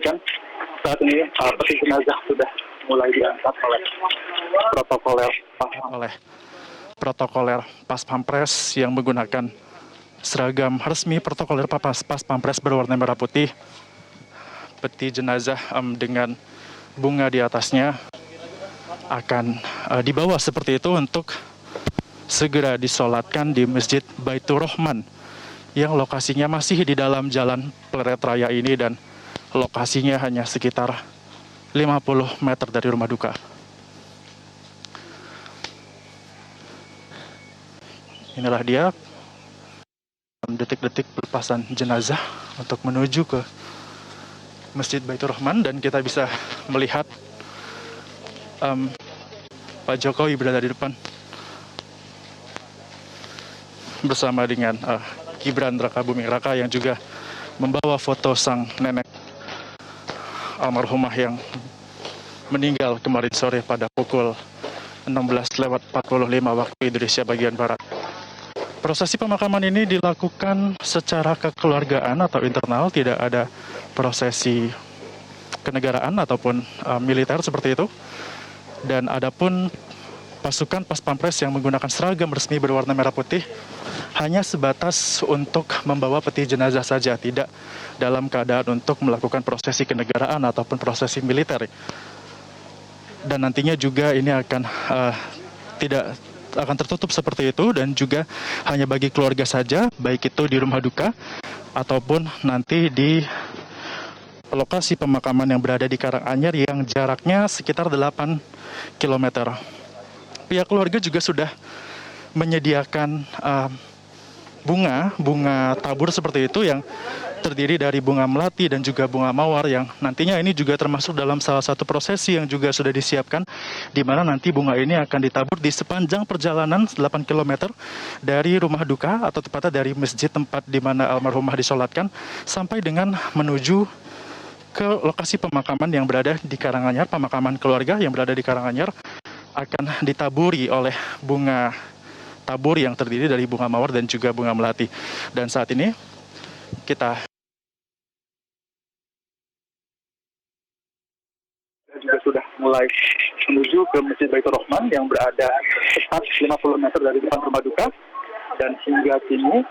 informasikan saat ini peti jenazah sudah mulai diangkat oleh protokoler Pas Pampres yang menggunakan seragam resmi protokoler Pas Pampres berwarna merah putih. Peti jenazah dengan bunga di atasnya akan dibawa seperti itu untuk segera disolatkan di Masjid Baitur Rahman yang lokasinya masih di dalam Jalan Pleret Raya ini dan lokasinya hanya sekitar 50 meter dari rumah duka. Inilah dia detik-detik pelepasan jenazah untuk menuju ke Masjid Baitur Rahman, dan kita bisa melihat Pak Jokowi berada di depan bersama dengan Gibran Raka Buming Raka yang juga membawa foto sang nenek almarhumah yang meninggal kemarin sore pada pukul 16:45 waktu Indonesia bagian Barat. Prosesi pemakaman ini dilakukan secara kekeluargaan atau internal, tidak ada prosesi kenegaraan ataupun militer seperti itu. Dan adapun pasukan Pas Pampres yang menggunakan seragam resmi berwarna merah putih hanya sebatas untuk membawa peti jenazah saja, tidak dalam keadaan untuk melakukan prosesi kenegaraan ataupun prosesi militer. Dan nantinya juga ini akan tidak akan tertutup seperti itu, dan juga hanya bagi keluarga saja, baik itu di rumah duka ataupun nanti di lokasi pemakaman yang berada di Karanganyar yang jaraknya sekitar 8 km. Pihak keluarga juga sudah menyediakan bunga tabur seperti itu yang terdiri dari bunga melati dan juga bunga mawar, yang nantinya ini juga termasuk dalam salah satu prosesi yang juga sudah disiapkan, di mana nanti bunga ini akan ditabur di sepanjang perjalanan 8 km dari rumah duka atau tepatnya dari masjid tempat di mana almarhumah disolatkan sampai dengan menuju ke lokasi pemakaman yang berada di Karanganyar. Pemakaman keluarga yang berada di Karanganyar akan ditaburi oleh bunga tabur yang terdiri dari bunga mawar dan juga bunga melati. Dan saat ini kita juga sudah mulai menuju ke Masjid Baitur Rahman yang berada tepat 50 meter dari depan rumah duka, dan hingga kini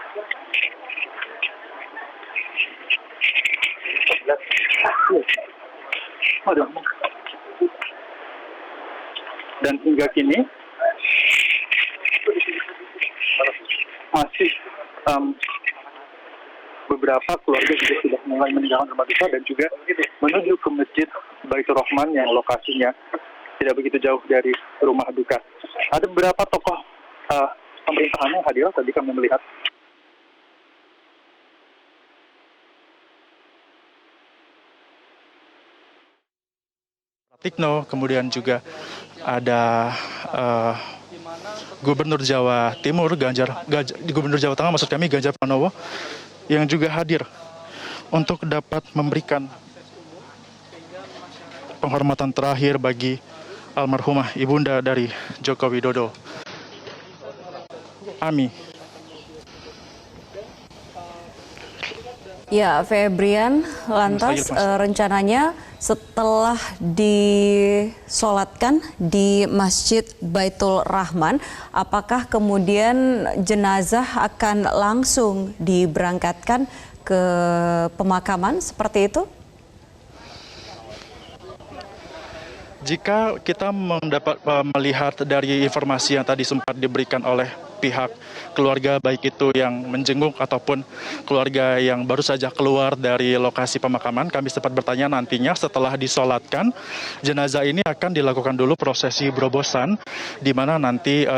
masih beberapa keluarga juga sudah mulai meninggalkan rumah duka dan juga menuju ke Masjid Baitur Rahman yang lokasinya tidak begitu jauh dari rumah duka. Ada beberapa tokoh pemerintahan yang hadir, tadi kami melihat Pratikno, kemudian juga ada Gubernur Jawa Timur, Gubernur Jawa Tengah maksud kami, Ganjar Pranowo, yang juga hadir untuk dapat memberikan penghormatan terakhir bagi almarhumah ibunda dari Joko Widodo. Ami. Ya, Febrian, lantas rencananya setelah disolatkan di Masjid Baitur Rahman, apakah kemudian jenazah akan langsung diberangkatkan ke pemakaman seperti itu? Jika kita melihat dari informasi yang tadi sempat diberikan oleh pihak keluarga, baik itu yang menjenguk ataupun keluarga yang baru saja keluar dari lokasi pemakaman, kami sempat bertanya nantinya setelah disolatkan, jenazah ini akan dilakukan dulu prosesi berobosan, di mana nanti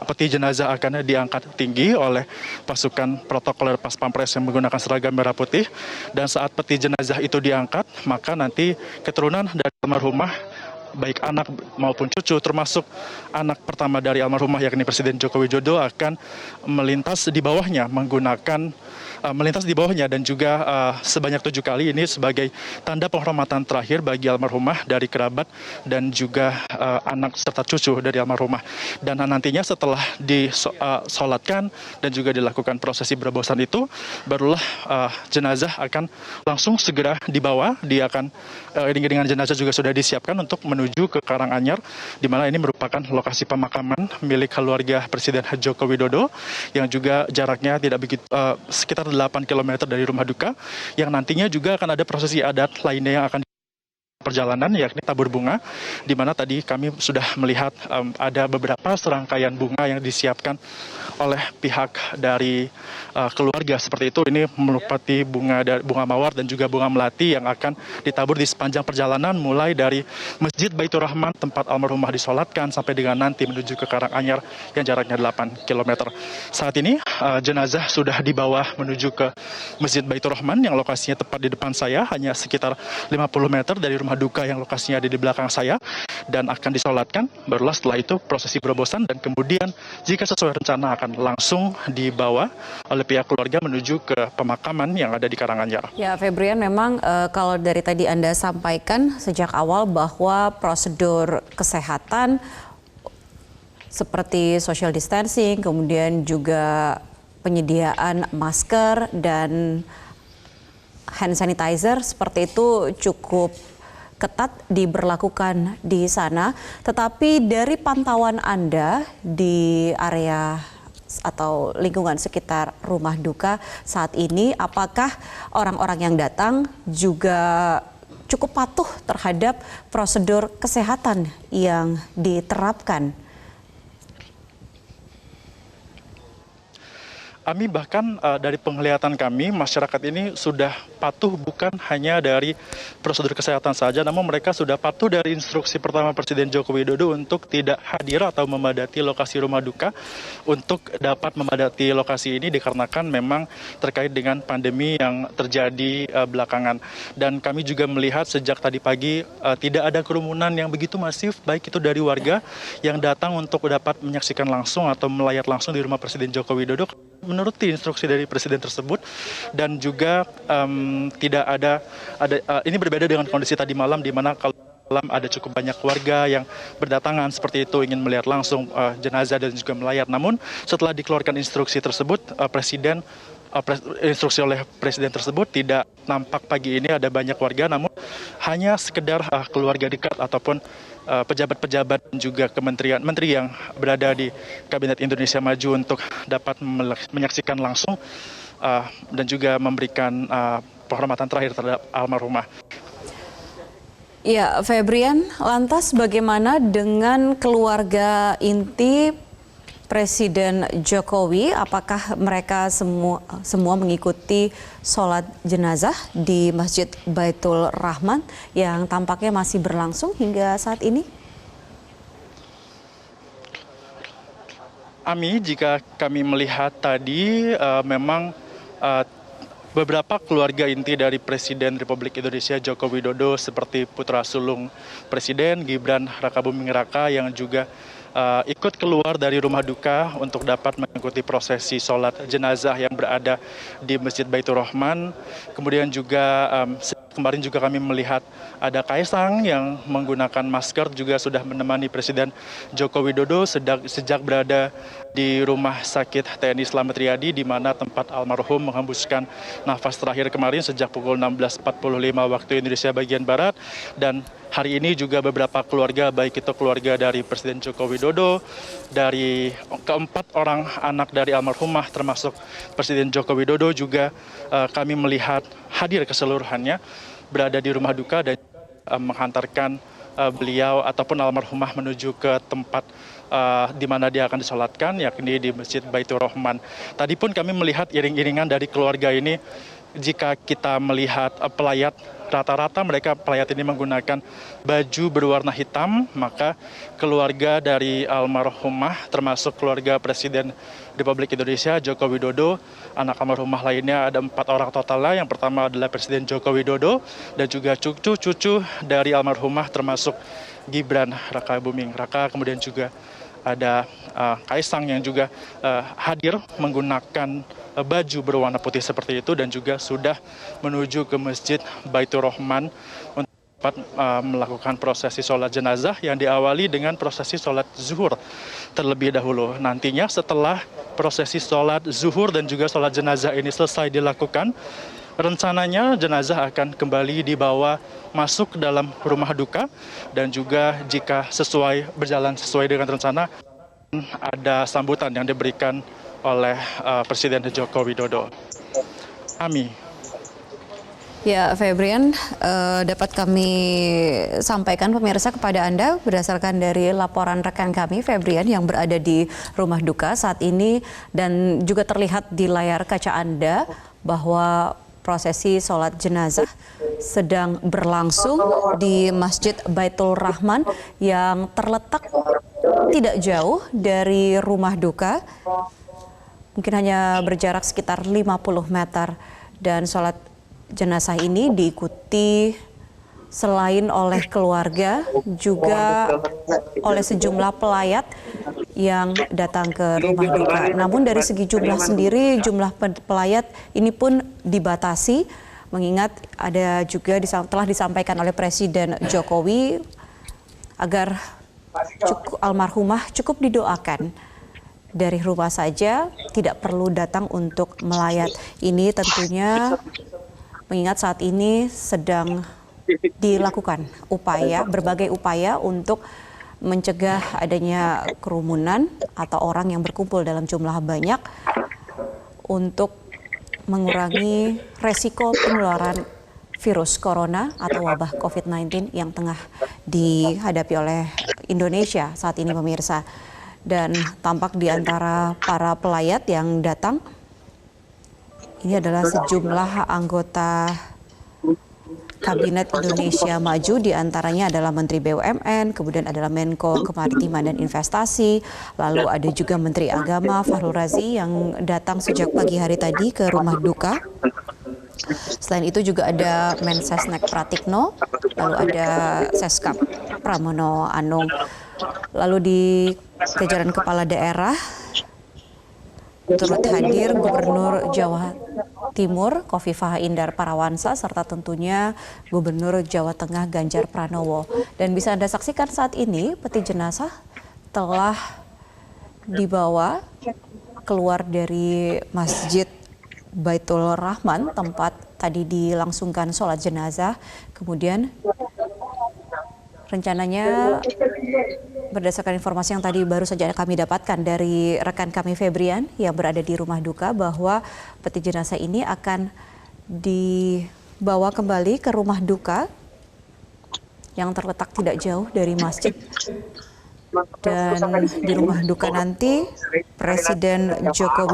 peti jenazah akan diangkat tinggi oleh pasukan protokoler Pas Pampres yang menggunakan seragam merah putih, dan saat peti jenazah itu diangkat, maka nanti keturunan dari almarhumah, baik anak maupun cucu, termasuk anak pertama dari almarhumah yakni Presiden Joko Widodo, akan melintas di bawahnya menggunakan melintas di bawahnya, dan juga sebanyak 7 kali ini sebagai tanda penghormatan terakhir bagi almarhumah dari kerabat dan juga anak serta cucu dari almarhumah. Dan nantinya setelah disolatkan dan juga dilakukan prosesi berobosan itu, barulah jenazah akan langsung segera dibawa. Dia akan iring-iringan jenazah juga sudah disiapkan untuk menuju ke Karanganyar, di mana ini merupakan lokasi pemakaman milik keluarga Presiden Joko Widodo yang juga jaraknya tidak begitu sekitar 8 km dari rumah duka, yang nantinya juga akan ada prosesi adat lainnya yang akan perjalanan, yakni tabur bunga, di mana tadi kami sudah melihat ada beberapa serangkaian bunga yang disiapkan oleh pihak dari keluarga seperti itu. Ini merupakan bunga mawar dan juga bunga melati yang akan ditabur di sepanjang perjalanan, mulai dari Masjid Baitur Rahman tempat almarhumah disolatkan sampai dengan nanti menuju ke Karanganyar yang jaraknya 8 km. Saat ini jenazah sudah dibawa menuju ke Masjid Baitur Rahman yang lokasinya tepat di depan saya, hanya sekitar 50 meter dari rumah duka yang lokasinya ada di belakang saya, dan akan disolatkan. Barulah setelah itu prosesi berobosan, dan kemudian jika sesuai rencana akan langsung dibawa oleh pihak keluarga menuju ke pemakaman yang ada di Karanganyar. Ya, Febrian, memang kalau dari tadi Anda sampaikan sejak awal bahwa prosedur kesehatan seperti social distancing, kemudian juga penyediaan masker dan hand sanitizer seperti itu cukup ketat diberlakukan di sana. Tetapi dari pantauan Anda di area atau lingkungan sekitar rumah duka saat ini, apakah orang-orang yang datang juga cukup patuh terhadap prosedur kesehatan yang diterapkan? Kami bahkan dari penglihatan kami, masyarakat ini sudah patuh bukan hanya dari prosedur kesehatan saja, namun mereka sudah patuh dari instruksi pertama Presiden Joko Widodo untuk tidak hadir atau memadati lokasi rumah duka. Untuk dapat memadati lokasi ini dikarenakan memang terkait dengan pandemi yang terjadi belakangan. Dan kami juga melihat sejak tadi pagi tidak ada kerumunan yang begitu masif, baik itu dari warga yang datang untuk dapat menyaksikan langsung atau melayat langsung di rumah Presiden Joko Widodo menuruti instruksi dari presiden tersebut. Dan juga tidak ada ini berbeda dengan kondisi tadi malam, di mana kalau malam ada cukup banyak warga yang berdatangan seperti itu ingin melihat langsung jenazah dan juga melayat. Namun setelah dikeluarkan instruksi tersebut, instruksi oleh presiden tersebut, tidak nampak pagi ini ada banyak warga, namun hanya sekedar keluarga dekat ataupun pejabat-pejabat dan juga menteri yang berada di Kabinet Indonesia Maju untuk dapat menyaksikan langsung dan juga memberikan penghormatan terakhir terhadap almarhumah. Ya, Febrian, lantas bagaimana dengan keluarga inti Presiden Jokowi? Apakah mereka semua mengikuti sholat jenazah di Masjid Baitur Rahman yang tampaknya masih berlangsung hingga saat ini? Ami, jika kami melihat tadi memang beberapa keluarga inti dari Presiden Republik Indonesia Joko Widodo seperti putra sulung Presiden Gibran Rakabuming Raka yang juga ikut keluar dari rumah duka untuk dapat mengikuti prosesi sholat jenazah yang berada di Masjid Baitur Rahman. Kemudian juga kemarin juga kami melihat ada Kaisang yang menggunakan masker juga sudah menemani Presiden Joko Widodo sejak berada di Rumah Sakit TNI Slamet Riyadi, di mana tempat almarhum menghembuskan nafas terakhir kemarin sejak pukul 16.45 waktu Indonesia bagian Barat. Dan hari ini juga beberapa keluarga, baik itu keluarga dari Presiden Joko Widodo, dari keempat orang anak dari almarhumah termasuk Presiden Joko Widodo juga kami melihat hadir keseluruhannya berada di rumah duka dan menghantarkan beliau ataupun almarhumah menuju ke tempat di mana dia akan disolatkan, yakni di Masjid Baitur Rahman. Tadi pun kami melihat iring-iringan dari keluarga ini. Jika kita melihat pelayat, rata-rata mereka pelayat ini menggunakan baju berwarna hitam, maka keluarga dari almarhumah termasuk keluarga Presiden Republik Indonesia Joko Widodo, anak almarhumah lainnya ada 4 orang totalnya. Yang pertama adalah Presiden Joko Widodo dan juga cucu-cucu dari almarhumah termasuk Gibran Rakabuming Raka, kemudian juga ada Kaisang yang juga hadir menggunakan baju berwarna putih seperti itu dan juga sudah menuju ke Masjid Baitur Rahman untuk dapat melakukan prosesi sholat jenazah yang diawali dengan prosesi sholat zuhur terlebih dahulu. Nantinya setelah prosesi sholat zuhur dan juga sholat jenazah ini selesai dilakukan, rencananya jenazah akan kembali dibawa masuk dalam rumah duka dan juga jika berjalan sesuai dengan rencana, ada sambutan yang diberikan oleh Presiden Joko Widodo. Ami. Ya, Febrian, dapat kami sampaikan pemirsa kepada Anda berdasarkan dari laporan rekan kami, Febrian, yang berada di rumah duka saat ini dan juga terlihat di layar kaca Anda bahwa prosesi sholat jenazah sedang berlangsung di Masjid Baitur Rahman yang terletak tidak jauh dari rumah duka, mungkin hanya berjarak sekitar 50 meter, dan sholat jenazah ini diikuti selain oleh keluarga juga oleh sejumlah pelayat yang datang ke rumah duka. Namun dari segi jumlah sendiri, jumlah pelayat ini pun dibatasi, mengingat ada juga telah disampaikan oleh Presiden Jokowi agar almarhumah cukup didoakan dari rumah saja, tidak perlu datang untuk melayat. Ini tentunya mengingat saat ini sedang dilakukan berbagai upaya untuk mencegah adanya kerumunan atau orang yang berkumpul dalam jumlah banyak untuk mengurangi resiko penularan virus corona atau wabah COVID-19 yang tengah dihadapi oleh Indonesia saat ini, pemirsa. Dan tampak di antara para pelayat yang datang, ini adalah sejumlah anggota Kabinet Indonesia Maju, di antaranya adalah Menteri BUMN, kemudian adalah Menko Kemaritiman dan Investasi, lalu ada juga Menteri Agama Fahrul Razi yang datang sejak pagi hari tadi ke rumah duka. Selain itu juga ada Mensesnek Pratikno, lalu ada Seskap Pramono Anung, lalu di jajaran kepala daerah turut hadir Gubernur Jawa Timur Khofifah Indar Parawansa serta tentunya Gubernur Jawa Tengah Ganjar Pranowo. Dan bisa Anda saksikan saat ini peti jenazah telah dibawa keluar dari Masjid Baitur Rahman tempat tadi dilangsungkan sholat jenazah. Kemudian rencananya berdasarkan informasi yang tadi baru saja kami dapatkan dari rekan kami Febrian yang berada di rumah duka, bahwa peti jenazah ini akan dibawa kembali ke rumah duka yang terletak tidak jauh dari masjid. Dan di rumah duka nanti Presiden Joko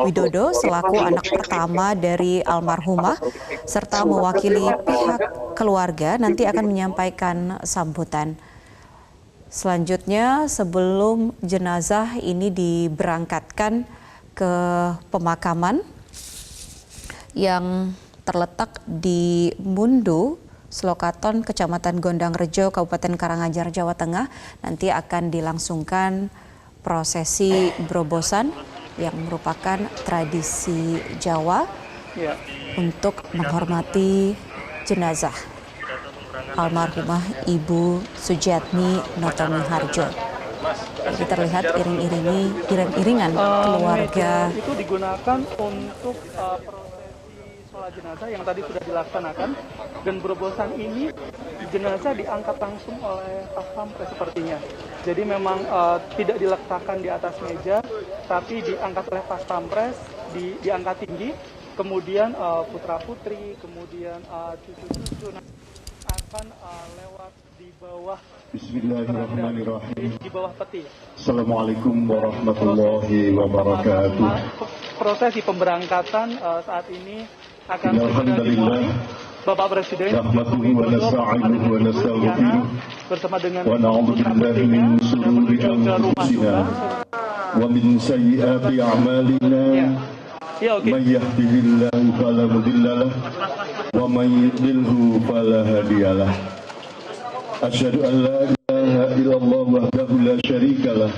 Widodo selaku anak pertama dari almarhumah serta mewakili pihak keluarga nanti akan menyampaikan sambutan. Selanjutnya sebelum jenazah ini diberangkatkan ke pemakaman yang terletak di Mundu, Slokaton, Kecamatan Gondang Rejo, Kabupaten Karanganyar, Jawa Tengah, nanti akan dilangsungkan prosesi berobosan yang merupakan tradisi Jawa untuk menghormati jenazah almarhumah Ibu Sujiatmi Notomi Harjo. Jadi terlihat iring-iringan keluarga. Itu digunakan untuk sholat jenazah yang tadi sudah dilaksanakan, dan berobosan ini jenazah diangkat langsung oleh Pas Pampres sepertinya. Jadi memang tidak diletakkan di atas meja, tapi diangkat oleh Pas Pampres, diangkat tinggi, kemudian putra-putri, kemudian cucu-cucu akan lewat di bawah. Bismillahirrahmanirrahim. Di bawah peti. Assalamualaikum warahmatullahi wabarakatuh. Prosesi pemberangkatan saat ini akan segera dimulai. Bapak Presiden bersama dengan putra-putri sudah menuju ke rumah duka. Wa min sayyiati a'malina. Man yahdihillahu fala mudhillalah wa man yudlilhu fala hadiyalah. Asyhadu an la ilaha illallah wahdahu la syarikalah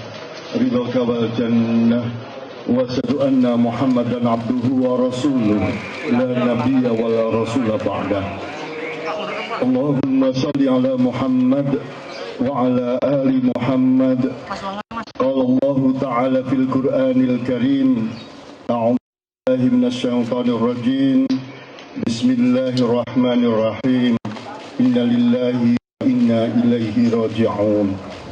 رضاك والجنة وأشهد أن محمدا عبده ورسوله لا نبي ولا رسول بعده اللهم صل على محمد وعلى آل محمد قال الله تعالى في القرآن الكريم أعوذ بالله من الشيطان الرجيم بسم الله الرحمن الرحيم إن لله وإنا إليه راجعون